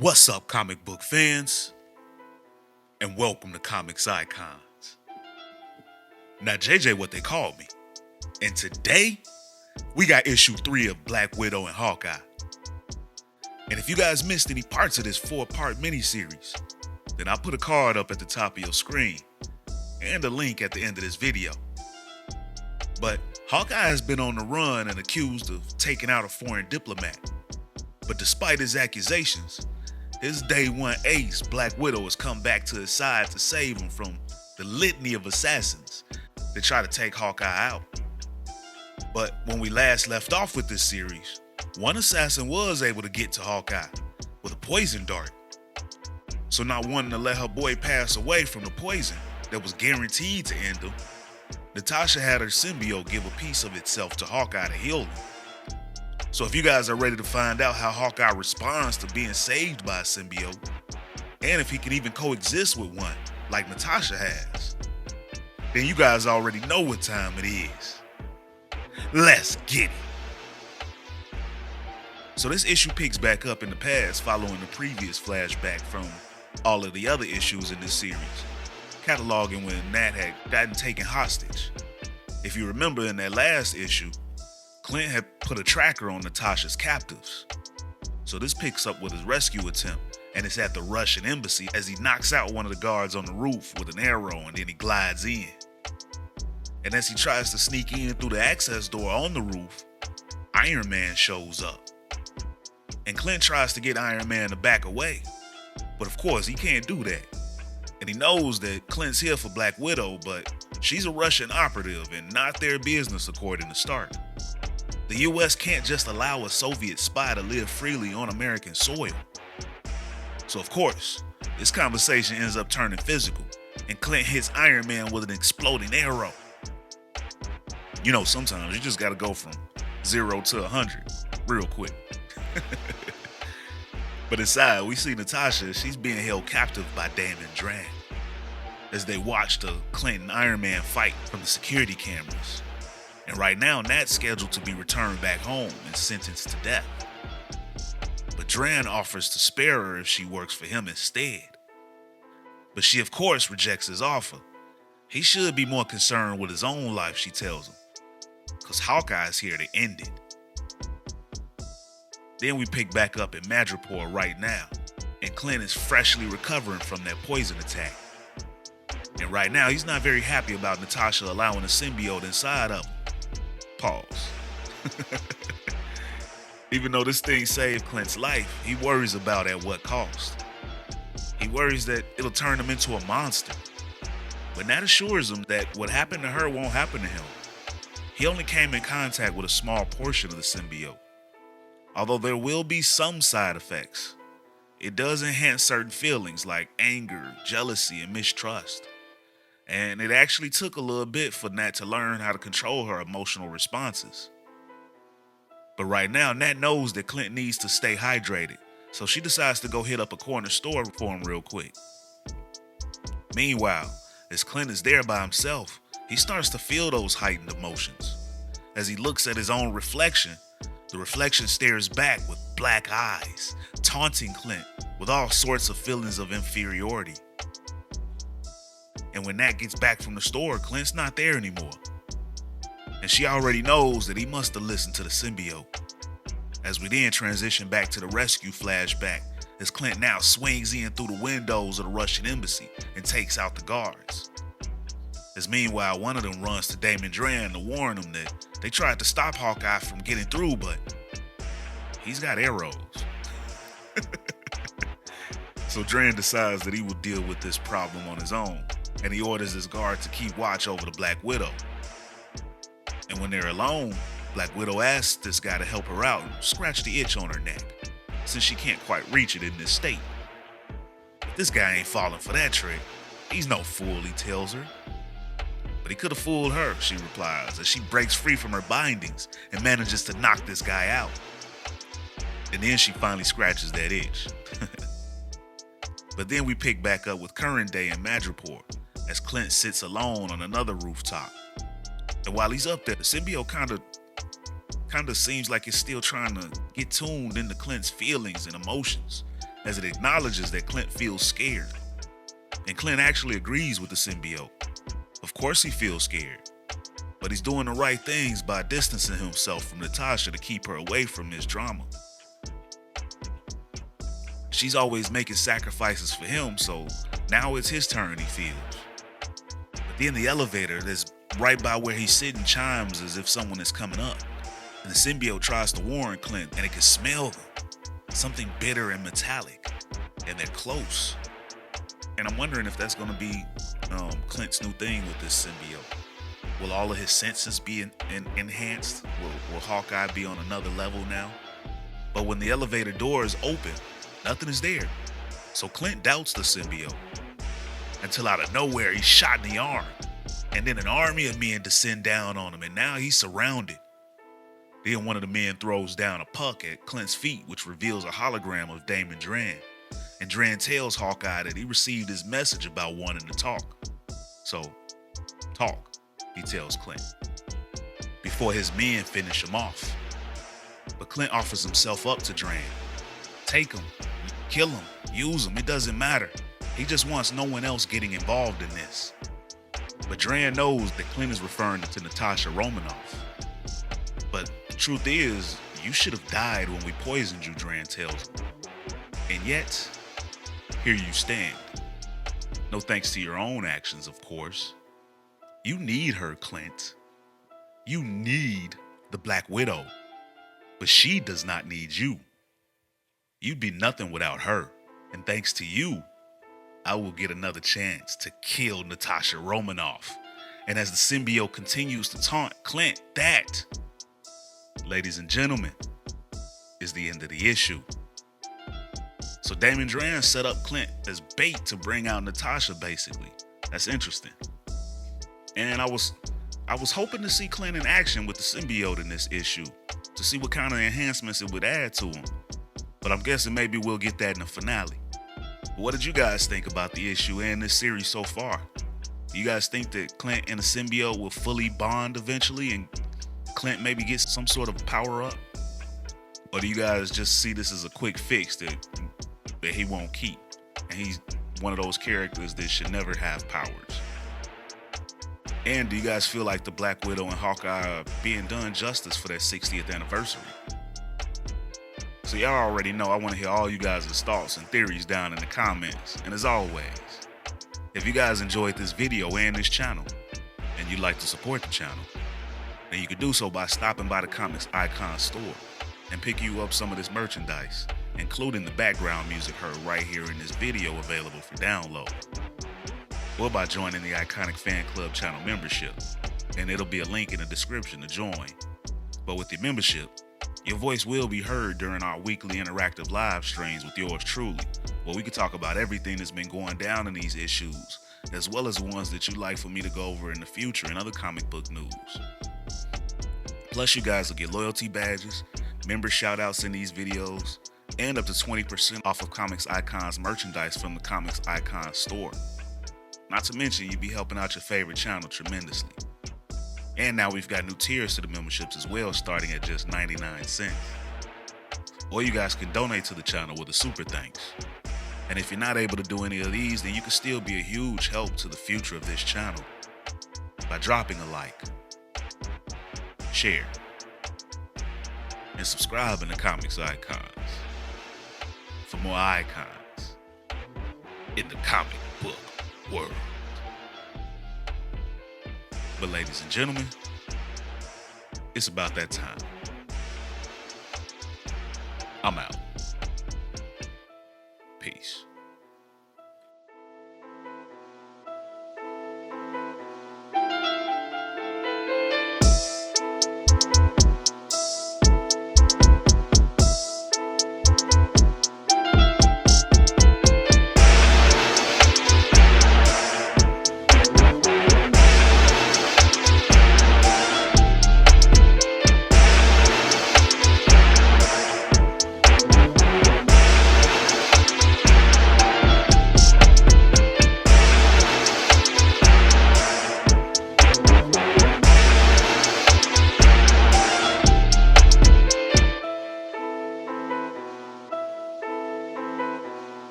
What's up, comic book fans? And welcome to Comics Icons. Now, JJ, what they call me. And today, we got issue 3 of Black Widow and Hawkeye. And if you guys missed any parts of this 4-part miniseries, then I'll put a card up at the top of your screen and a link at the end of this video. But Hawkeye has been on the run and accused of taking out a foreign diplomat. But despite his accusations, his day one ace, Black Widow, has come back to his side to save him from the litany of assassins that try to take Hawkeye out. But when we last left off with this series, one assassin was able to get to Hawkeye with a poison dart. So not wanting to let her boy pass away from the poison that was guaranteed to end him, Natasha had her symbiote give a piece of itself to Hawkeye to heal him. So if you guys are ready to find out how Hawkeye responds to being saved by a symbiote, and if he can even coexist with one like Natasha has, then you guys already know what time it is. Let's get it. So this issue picks back up in the past following the previous flashback from all of the other issues in this series, cataloging when Nat had gotten taken hostage. If you remember in that last issue, Clint had put a tracker on Natasha's captives. So this picks up with his rescue attempt, and it's at the Russian embassy as he knocks out one of the guards on the roof with an arrow, and then he glides in. And as he tries to sneak in through the access door on the roof, Iron Man shows up. And Clint tries to get Iron Man to back away, but of course he can't do that. And he knows that Clint's here for Black Widow, but she's a Russian operative and not their business according to Stark. The US can't just allow a Soviet spy to live freely on American soil. So of course, this conversation ends up turning physical, and Clint hits Iron Man with an exploding arrow. You know, sometimes you just gotta go from 0 to 100 real quick. But inside, we see Natasha, she's being held captive by Damon Dr as they watch the Clint and Iron Man fight from the security cameras. And right now, Nat's scheduled to be returned back home and sentenced to death. But Dran offers to spare her if she works for him instead. But she, of course, rejects his offer. He should be more concerned with his own life, she tells him, because Hawkeye's here to end it. Then we pick back up in Madripoor right now, and Clint is freshly recovering from that poison attack. And right now, he's not very happy about Natasha allowing a symbiote inside of him. Pause. Even though this thing saved Clint's life, he worries about at what cost. He worries that it'll turn him into a monster. But Nat assures him that what happened to her won't happen to him. He only came in contact with a small portion of the symbiote. Although there will be some side effects, it does enhance certain feelings like anger, jealousy, and mistrust. And it actually took a little bit for Nat to learn how to control her emotional responses. But right now, Nat knows that Clint needs to stay hydrated, so she decides to go hit up a corner store for him real quick. Meanwhile, as Clint is there by himself, he starts to feel those heightened emotions. As he looks at his own reflection, the reflection stares back with black eyes, taunting Clint with all sorts of feelings of inferiority. And when Nat gets back from the store, Clint's not there anymore. And she already knows that he must have listened to the symbiote. As we then transition back to the rescue flashback, as Clint now swings in through the windows of the Russian embassy and takes out the guards. As meanwhile, one of them runs to Damon Dr to warn him that they tried to stop Hawkeye from getting through, but he's got arrows. So Dran decides that he will deal with this problem on his own, and he orders his guard to keep watch over the Black Widow. And when they're alone, Black Widow asks this guy to help her out and scratch the itch on her neck, since she can't quite reach it in this state. But this guy ain't falling for that trick. He's no fool, he tells her. But he could have fooled her, she replies, as she breaks free from her bindings and manages to knock this guy out. And then she finally scratches that itch. But then we pick back up with current day in Madripoor, as Clint sits alone on another rooftop. And while he's up there, the symbiote kind of seems like it's still trying to get tuned into Clint's feelings and emotions, as it acknowledges that Clint feels scared. And Clint actually agrees with the symbiote. Of course he feels scared, but he's doing the right things by distancing himself from Natasha to keep her away from this drama. She's always making sacrifices for him, so now it's his turn, he feels. But then the elevator that's right by where he's sitting chimes as if someone is coming up. And the symbiote tries to warn Clint, and it can smell them. Something bitter and metallic. And they're close. And I'm wondering if that's going to be Clint's new thing with this symbiote. Will all of his senses be enhanced? Will Hawkeye be on another level now? But when the elevator door is open, nothing is there. So Clint doubts the symbiote. Until out of nowhere, he's shot in the arm. And then an army of men descend down on him, and now he's surrounded. Then one of the men throws down a puck at Clint's feet, which reveals a hologram of Damon Dr. And Dr. tells Hawkeye that he received his message about wanting to talk. So, talk, he tells Clint, before his men finish him off. But Clint offers himself up to Dr. Take him, kill him, use him, it doesn't matter. He just wants no one else getting involved in this. But Dr. knows that Clint is referring to Natasha Romanoff. But the truth is, you should have died when we poisoned you, Dr. tells him. And yet, here you stand. No thanks to your own actions, of course. You need her, Clint. You need the Black Widow. But she does not need you. You'd be nothing without her. And thanks to you, I will get another chance to kill Natasha Romanoff. And as the symbiote continues to taunt Clint, that, ladies and gentlemen, is the end of the issue. So Damon Dr. set up Clint as bait to bring out Natasha, basically. That's interesting. And I was hoping to see Clint in action with the symbiote in this issue to see what kind of enhancements it would add to him. But I'm guessing maybe we'll get that in the finale. But what did you guys think about the issue and this series so far? Do you guys think that Clint and the symbiote will fully bond eventually and Clint maybe gets some sort of power up? Or do you guys just see this as a quick fix that he won't keep? And he's one of those characters that should never have powers. And do you guys feel like the Black Widow and Hawkeye are being done justice for their 60th anniversary? So y'all already know I want to hear all you guys' thoughts and theories down in the comments. And as always, if you guys enjoyed this video and this channel, and you'd like to support the channel, then you can do so by stopping by the Comics Icon store and pick you up some of this merchandise, including the background music heard right here in this video available for download. Or by joining the Iconic Fan Club channel membership, and it'll be a link in the description to join. But with your membership, your voice will be heard during our weekly interactive live streams with yours truly, where we can talk about everything that's been going down in these issues, as well as the ones that you'd like for me to go over in the future and other comic book news. Plus, you guys will get loyalty badges, member shoutouts in these videos, and up to 20% off of Comics Icon's merchandise from the Comics Icon store. Not to mention, you'd be helping out your favorite channel tremendously. And now we've got new tiers to the memberships as well, starting at just 99 cents. Or you guys can donate to the channel with a super thanks. And if you're not able to do any of these, then you can still be a huge help to the future of this channel by dropping a like, share, and subscribe in the Comics Icons for more icons in the comic book world. But ladies and gentlemen, it's about that time. I'm out. Peace.